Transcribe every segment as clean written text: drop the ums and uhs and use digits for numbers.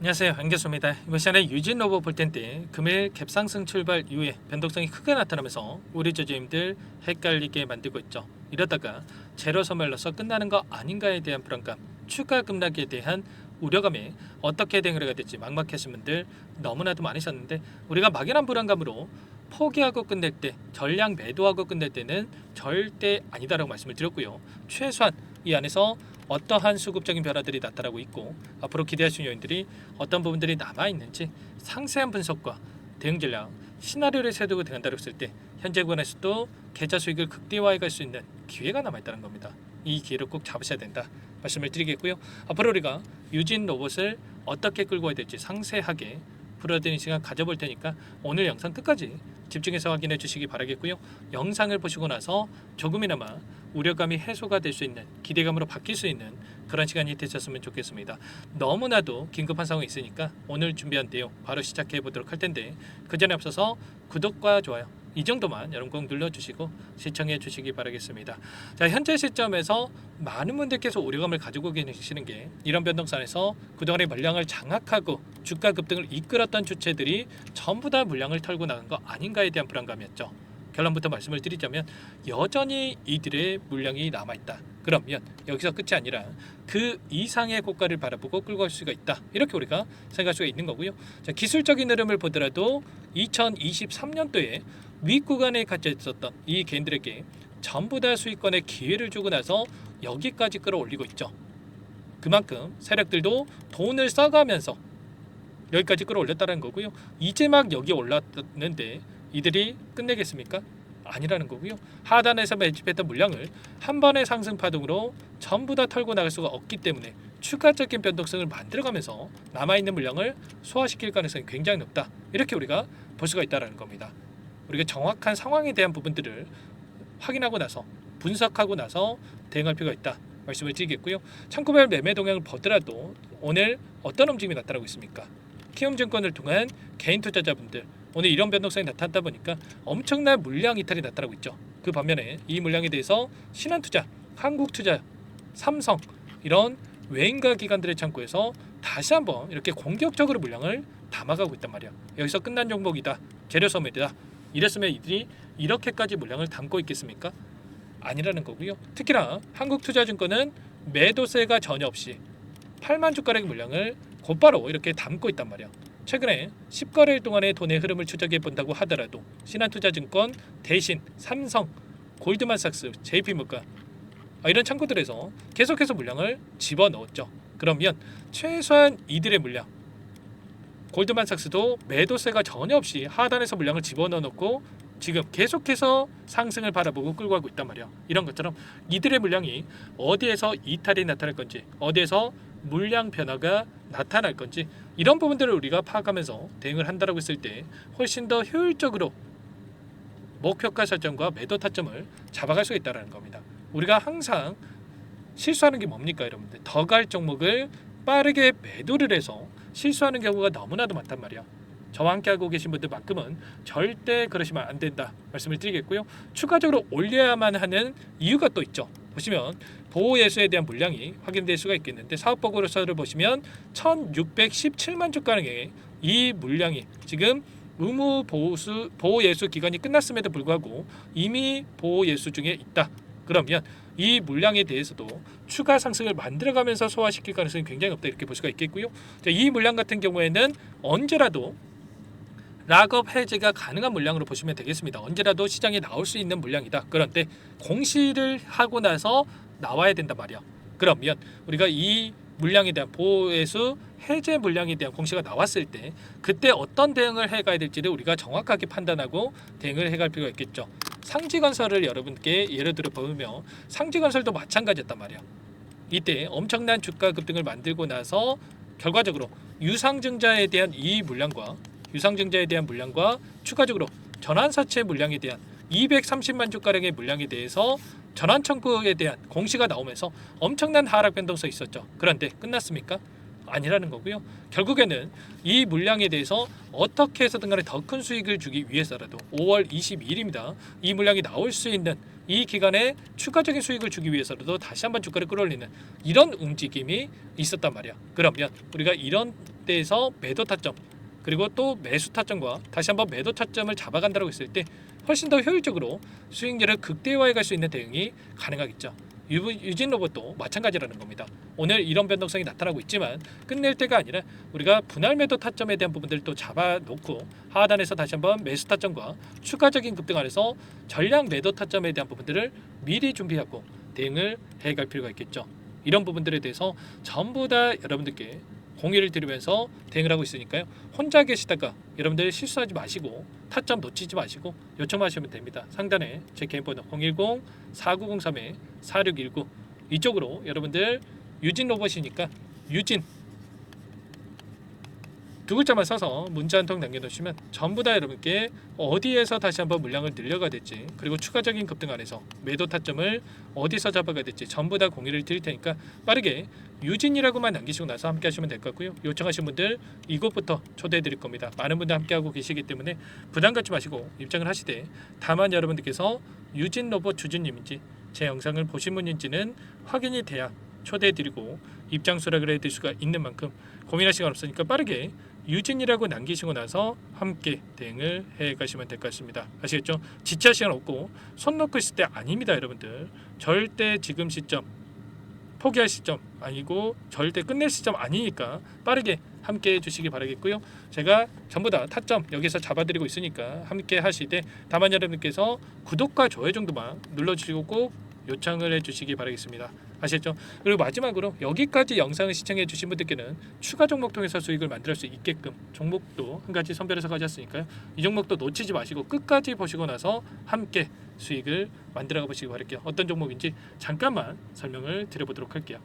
안녕하세요, 안교수입니다. 이번 시간에 유진로봇 볼텐 때 금일 갭상승 출발 이후에 변동성이 크게 나타나면서 우리 주주님들 헷갈리게 만들고 있죠. 이러다가 제로 소멸로서 끝나는 거 아닌가에 대한 불안감, 추가 급락에 대한 우려감에 어떻게 대응을 해야 될지 막막하신 분들 너무나도 많으셨는데, 우리가 막연한 불안감으로 포기하고 끝낼 때, 전량 매도하고 끝낼 때는 절대 아니다라고 말씀을 드렸고요. 최소한 이 안에서 어떠한 수급적인 변화들이 나타나고 있고 앞으로 기대할 수 있는 요인들이 어떤 부분들이 남아있는지 상세한 분석과 대응 전략, 시나리오를 세우고 대응한다고 했을 때 현재 구간에서도 계좌 수익을 극대화해 갈 수 있는 기회가 남아있다는 겁니다. 이 기회를 꼭 잡으셔야 된다 말씀을 드리겠고요. 앞으로 우리가 유진 로봇을 어떻게 끌고 와야 될지 상세하게 풀어드리는 시간 가져볼 테니까 오늘 영상 끝까지 집중해서 확인해 주시기 바라겠고요. 영상을 보시고 나서 조금이나마 우려감이 해소가 될 수 있는, 기대감으로 바뀔 수 있는 그런 시간이 되셨으면 좋겠습니다. 너무나도 긴급한 상황이 있으니까 오늘 준비한 내용 바로 시작해 보도록 할 텐데, 그 전에 앞서서 구독과 좋아요 이 정도만 여러분 꼭 눌러주시고 시청해 주시기 바라겠습니다. 자, 현재 시점에서 많은 분들께서 우려감을 가지고 계시는 게, 이런 변동선에서 그동안의 물량을 장악하고 주가 급등을 이끌었던 주체들이 전부 다 물량을 털고 나간 거 아닌가에 대한 불안감이었죠. 결론부터 말씀을 드리자면 여전히 이들의 물량이 남아있다. 그러면 여기서 끝이 아니라 그 이상의 고가를 바라보고 끌고 갈 수가 있다. 이렇게 우리가 생각할 수가 있는 거고요. 자, 기술적인 흐름을 보더라도 2023년도에 윗구간에 갇혀 있었던 이 개인들에게 전부 다 수익권의 기회를 주고 나서 여기까지 끌어올리고 있죠. 그만큼 세력들도 돈을 써가면서 여기까지 끌어올렸다는 거고요. 이제 막 여기 올랐는데 이들이 끝내겠습니까? 아니라는 거고요. 하단에서 매집했던 물량을 한 번의 상승 파동으로 전부 다 털고 나갈 수가 없기 때문에 추가적인 변동성을 만들어가면서 남아있는 물량을 소화시킬 가능성이 굉장히 높다. 이렇게 우리가 볼 수가 있다는 겁니다. 우리가 정확한 상황에 대한 부분들을 확인하고 나서 분석하고 나서 대응할 필요가 있다 말씀을 드리겠고요. 창구별 매매 동향을 보더라도 오늘 어떤 움직임이 나타나고 있습니까? 키움증권을 통한 개인 투자자분들, 오늘 이런 변동성이 나타났다 보니까 엄청난 물량 이탈이 나타나고 있죠. 그 반면에 이 물량에 대해서 신한투자, 한국투자, 삼성 이런 외인가 기관들의 창구에서 다시 한번 이렇게 공격적으로 물량을 담아가고 있단 말이야. 여기서 끝난 종목이다, 재료소매다, 이랬으면 이들이 이렇게까지 물량을 담고 있겠습니까? 아니라는 거고요. 특히나 한국투자증권은 매도세가 전혀 없이 8만 주가량의 물량을 곧바로 이렇게 담고 있단 말이야. 최근에 10거래일 동안의 돈의 흐름을 추적해 본다고 하더라도 신한투자증권, 대신, 삼성, 골드만삭스, JP모가 이런 창구들에서 계속해서 물량을 집어넣었죠. 그러면 최소한 이들의 물량, 골드만삭스도 매도세가 전혀 없이 하단에서 물량을 집어넣어놓고 지금 계속해서 상승을 바라보고 끌고 가고 있단 말이야. 이런 것처럼 이들의 물량이 어디에서 이탈이 나타날 건지, 어디에서 물량 변화가 나타날 건지, 이런 부분들을 우리가 파악하면서 대응을 한다고 했을 때 훨씬 더 효율적으로 목표가 설정과 매도 타점을 잡아갈 수 있다는 겁니다. 우리가 항상 실수하는 게 뭡니까, 여러분들? 더 갈 종목을 빠르게 매도를 해서 실수하는 경우가 너무나도 많단 말이야. 저와 함께 하고 계신 분들만큼은 절대 그러시면 안 된다 말씀을 드리겠고요. 추가적으로 올려야만 하는 이유가 또 있죠. 보시면 보호예수에 대한 물량이 확인될 수가 있겠는데, 사업보고서를 보시면 1617만 주가량의 이 물량이 지금 의무 보호예수 기간이 끝났음에도 불구하고 이미 보호예수 중에 있다. 그러면 이 물량에 대해서도 추가 상승을 만들어가면서 소화시킬 가능성이 굉장히 높다, 이렇게 볼 수가 있겠고요. 이 물량 같은 경우에는 언제라도 락업 해제가 가능한 물량으로 보시면 되겠습니다. 언제라도 시장에 나올 수 있는 물량이다. 그런데 공시를 하고 나서 나와야 된단 말이야. 그러면 우리가 이 물량에 대한 보호예수 해제 물량에 대한 공시가 나왔을 때 그때 어떤 대응을 해가야 될지를 우리가 정확하게 판단하고 대응을 해갈 필요가 있겠죠. 상지건설을 여러분께 예를 들어 보면 상지건설도 마찬가지였단 말이야. 이때 엄청난 주가 급등을 만들고 나서 결과적으로 유상증자에 대한 이 물량과 추가적으로 전환사채 물량에 대한 230만 주가량의 물량에 대해서 전환 청구에 대한 공시가 나오면서 엄청난 하락 변동성이 있었죠. 그런데 끝났습니까? 아니라는 거고요. 결국에는 이 물량에 대해서 어떻게 해서든 간에 더 큰 수익을 주기 위해서라도 5월 22일입니다. 이 물량이 나올 수 있는 이 기간에 추가적인 수익을 주기 위해서라도 다시 한번 주가를 끌어올리는 이런 움직임이 있었단 말이야. 그러면 우리가 이런 때에서 매도 타점 그리고 또 매수 타점과 다시 한번 매도 타점을 잡아간다고 했을 때 훨씬 더 효율적으로 수익률을 극대화해 갈 수 있는 대응이 가능하겠죠. 유진 로봇도 마찬가지라는 겁니다. 오늘 이런 변동성이 나타나고 있지만 끝낼 때가 아니라 우리가 분할 매도 타점에 대한 부분들을 또 잡아놓고 하단에서 다시 한번 매수 타점과 추가적인 급등 안에서 전량 매도 타점에 대한 부분들을 미리 준비하고 대응을 해갈 필요가 있겠죠. 이런 부분들에 대해서 전부 다 여러분들께 공유를 드리면서 대응을 하고 있으니까요. 혼자 계시다가 여러분들 실수하지 마시고 타점 놓치지 마시고 요청하시면 됩니다. 상단에 제 개인 번호 010-4903-4619 이쪽으로 여러분들 유진 로봇이니까 유진 두 글자만 써서 문자 한 통 남겨놓으시면 전부 다 여러분께 어디에서 다시 한번 물량을 늘려가야 될지 그리고 추가적인 급등 안에서 매도 타점을 어디서 잡아가야 될지 전부 다 공유를 드릴 테니까 빠르게 유진이라고만 남기시고 나서 함께 하시면 될 것 같고요. 요청하신 분들 이곳부터 초대해 드릴 겁니다. 많은 분들 함께 하고 계시기 때문에 부담 갖지 마시고 입장을 하시되 다만 여러분들께서 유진 로봇 주주님인지 제 영상을 보신 분인지는 확인이 돼야 초대해 드리고 입장 수락을 해드릴 수가 있는 만큼 고민할 시간 없으니까 빠르게 유진이라고 남기시고 나서 함께 대응을 해 가시면 될 것 같습니다. 아시겠죠? 지체할 시간 없고 손 놓고 있을 때 아닙니다, 여러분들. 절대 지금 시점 포기할 시점 아니고 절대 끝낼 시점 아니니까 빠르게 함께 해주시기 바라겠고요. 제가 전부 다 타점 여기서 잡아드리고 있으니까 함께 하시되 다만 여러분께서 구독과 좋아요 정도만 눌러주시고 꼭 요청을 해주시기 바라겠습니다. 아시겠죠? 그리고 마지막으로 여기까지 영상을 시청해 주신 분들께는 추가 종목 통해서 수익을 만들 수 있게끔 종목도 한 가지 선별해서 가져왔으니까요. 이 종목도 놓치지 마시고 끝까지 보시고 나서 함께 수익을 만들어 보시기 바랄게요. 어떤 종목인지 잠깐만 설명을 드려보도록 할게요.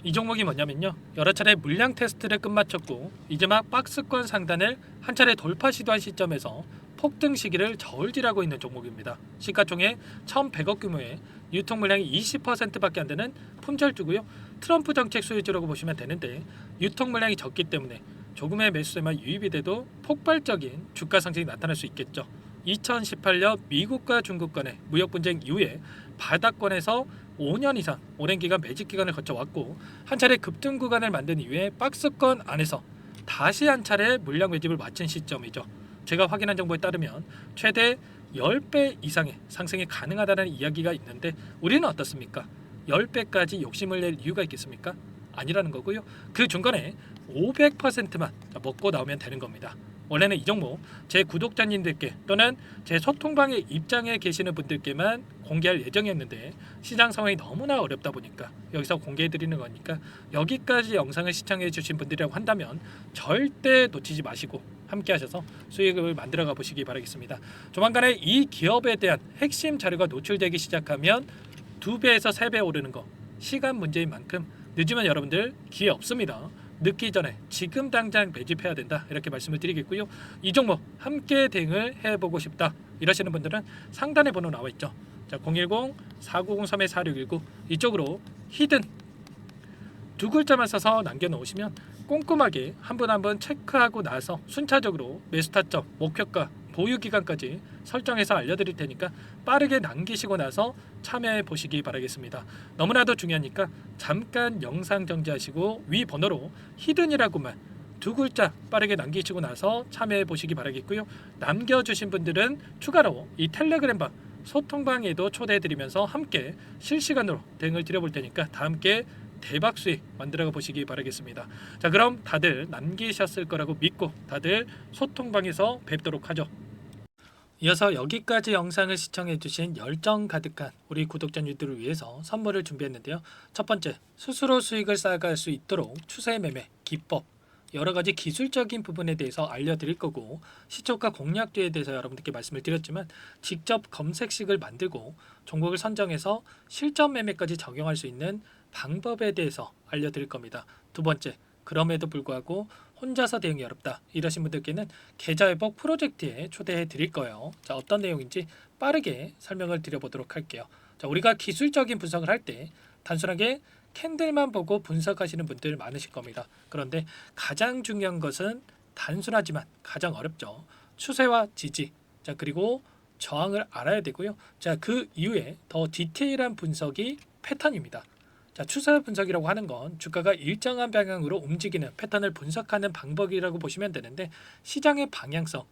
이 종목이 뭐냐면요, 여러 차례 물량 테스트를 끝마쳤고 이제 막 박스권 상단을 한 차례 돌파 시도한 시점에서 폭등 시기를 저울질하고 있는 종목입니다. 시가총액 1,100억 규모의 유통 물량이 20%밖에 안 되는 품절주고요. 트럼프 정책 수혜주라고 보시면 되는데 유통 물량이 적기 때문에 조금의 매수세만 유입이 돼도 폭발적인 주가 상승이 나타날 수 있겠죠. 2018년 미국과 중국 간의 무역 분쟁 이후에 바닥권에서 5년 이상 오랜 기간 매집 기간을 거쳐왔고 한 차례 급등 구간을 만든 이후에 박스권 안에서 다시 한 차례 물량 매집을 마친 시점이죠. 제가 확인한 정보에 따르면 최대 10배 이상의 상승이 가능하다는 이야기가 있는데 우리는 어떻습니까? 10배까지 욕심을 낼 이유가 있겠습니까? 아니라는 거고요. 그 중간에 500%만 먹고 나오면 되는 겁니다. 원래는 이 종목 제 구독자님들께 또는 제 소통방에 입장해 계시는 분들께만 공개할 예정이었는데 시장 상황이 너무나 어렵다 보니까 여기서 공개해 드리는 거니까 여기까지 영상을 시청해 주신 분들이라고 한다면 절대 놓치지 마시고 함께 하셔서 수익을 만들어 가 보시기 바라겠습니다. 조만간에 이 기업에 대한 핵심 자료가 노출되기 시작하면 2배에서 3배 오르는 거 시간 문제인 만큼 늦으면 여러분들 기회 없습니다. 늦기 전에 지금 당장 매집해야 된다 이렇게 말씀을 드리겠고요. 이 종목 함께 대응을 해보고 싶다 이러시는 분들은 상단에 번호 나와 있죠. 자, 010-4903-4619 이쪽으로 히든 두 글자만 써서 남겨놓으시면 꼼꼼하게 한 분 한 분 체크하고 나서 순차적으로 매수 타점, 목표가, 보유 기간까지 설정해서 알려드릴 테니까 빠르게 남기시고 나서 참여해 보시기 바라겠습니다. 너무나도 중요하니까 잠깐 영상 정지하시고 위 번호로 히든이라고만 두 글자 빠르게 남기시고 나서 참여해 보시기 바라겠고요. 남겨주신 분들은 추가로 이 텔레그램방 소통방에도 초대해 드리면서 함께 실시간으로 대응을 드려볼 테니까 다 함께 대박 수익 만들어 보시기 바라겠습니다. 자, 그럼 다들 남기셨을 거라고 믿고 다들 소통방에서 뵙도록 하죠. 이어서 여기까지 영상을 시청해 주신 열정 가득한 우리 구독자님들을 위해서 선물을 준비했는데요. 첫 번째, 스스로 수익을 쌓아갈 수 있도록 추세 매매 기법 여러 가지 기술적인 부분에 대해서 알려드릴 거고 시초가 공략주에 대해서 여러분들께 말씀을 드렸지만 직접 검색식을 만들고 종목을 선정해서 실전 매매까지 적용할 수 있는 방법에 대해서 알려드릴 겁니다. 두 번째, 그럼에도 불구하고 혼자서 대응이 어렵다 이러신 분들께는 계좌회복 프로젝트에 초대해 드릴 거예요. 자, 어떤 내용인지 빠르게 설명을 드려보도록 할게요. 자, 우리가 기술적인 분석을 할 때 단순하게 캔들만 보고 분석하시는 분들 많으실 겁니다. 그런데 가장 중요한 것은 단순하지만 가장 어렵죠. 추세와 지지, 자, 그리고 저항을 알아야 되고요. 자, 그 이후에 더 디테일한 분석이 패턴입니다. 자, 추세 분석이라고 하는 건 주가가 일정한 방향으로 움직이는 패턴을 분석하는 방법이라고 보시면 되는데, 시장의 방향성,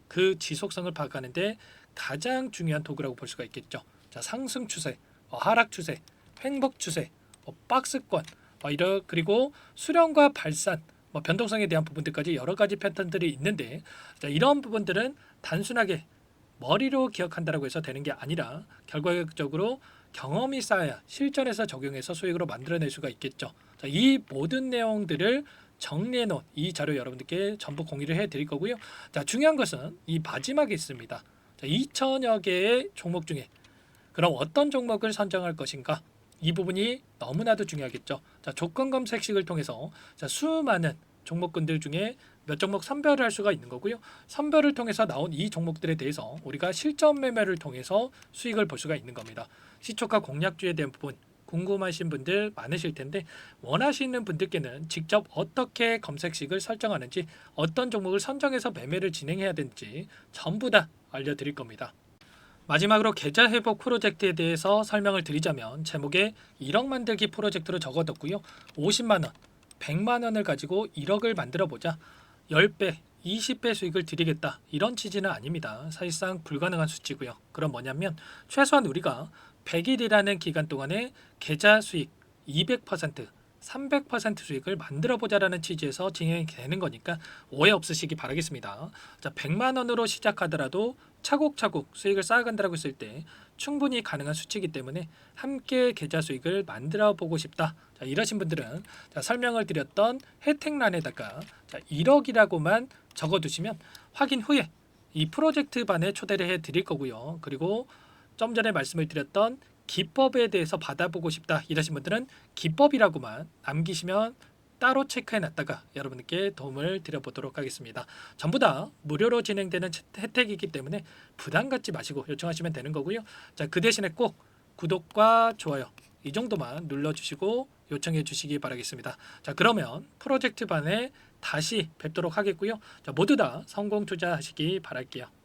그 지속성을 파악하는데 가장 중요한 도구라고 볼 수가 있겠죠. 자, 상승 추세, 하락 추세, 횡복 추세, 박스권, 그리고 수렴과 발산, 변동성에 대한 부분들까지 여러 가지 패턴들이 있는데, 자, 이런 부분들은 단순하게 머리로 기억한다라고 해서 되는 게 아니라 결과적으로 경험이 쌓아야 실전에서 적용해서 수익으로 만들어낼 수가 있겠죠. 자, 이 모든 내용들을 정리해 놓은 이 자료 여러분들께 전부 공유를 해 드릴 거고요. 자, 중요한 것은 이 마지막에 있습니다. 자, 2천여 개의 종목 중에 그럼 어떤 종목을 선정할 것인가? 이 부분이 너무나도 중요하겠죠. 자, 조건 검색식을 통해서 자, 수많은 종목군들 중에 몇 종목 선별을 할 수가 있는 거고요. 선별을 통해서 나온 이 종목들에 대해서 우리가 실전 매매를 통해서 수익을 볼 수가 있는 겁니다. 시초가 공략주에 대한 부분 궁금하신 분들 많으실 텐데, 원하시는 분들께는 직접 어떻게 검색식을 설정하는지, 어떤 종목을 선정해서 매매를 진행해야 되는지 전부 다 알려드릴 겁니다. 마지막으로 계좌 회복 프로젝트에 대해서 설명을 드리자면, 제목에 1억 만들기 프로젝트로 적어뒀고요. 50만 원, 100만 원을 가지고 1억을 만들어 보자. 10배, 20배 수익을 드리겠다. 이런 취지는 아닙니다. 사실상 불가능한 수치고요. 그럼 뭐냐면 최소한 우리가 100일이라는 기간 동안에 계좌 수익 200%, 300% 수익을 만들어 보자라는 취지에서 진행이 되는 거니까 오해 없으시기 바라겠습니다. 자, 100만 원으로 시작하더라도 차곡차곡 수익을 쌓아간다고 했을 때 충분히 가능한 수치이기 때문에 함께 계좌 수익을 만들어 보고 싶다. 자, 이러신 분들은 자, 설명을 드렸던 혜택란에다가 자, 1억이라고만 적어두시면 확인 후에 이 프로젝트 반에 초대를 해 드릴 거고요. 그리고 좀 전에 말씀을 드렸던 기법에 대해서 받아보고 싶다 이러신 분들은 기법이라고만 남기시면 따로 체크해 놨다가 여러분께 도움을 드려보도록 하겠습니다. 전부 다 무료로 진행되는 혜택이기 때문에 부담 갖지 마시고 요청하시면 되는 거고요. 자, 그 대신에 꼭 구독과 좋아요 이 정도만 눌러주시고 요청해 주시기 바라겠습니다. 자, 그러면 프로젝트 반에 다시 뵙도록 하겠고요. 자, 모두 다 성공 투자하시기 바랄게요.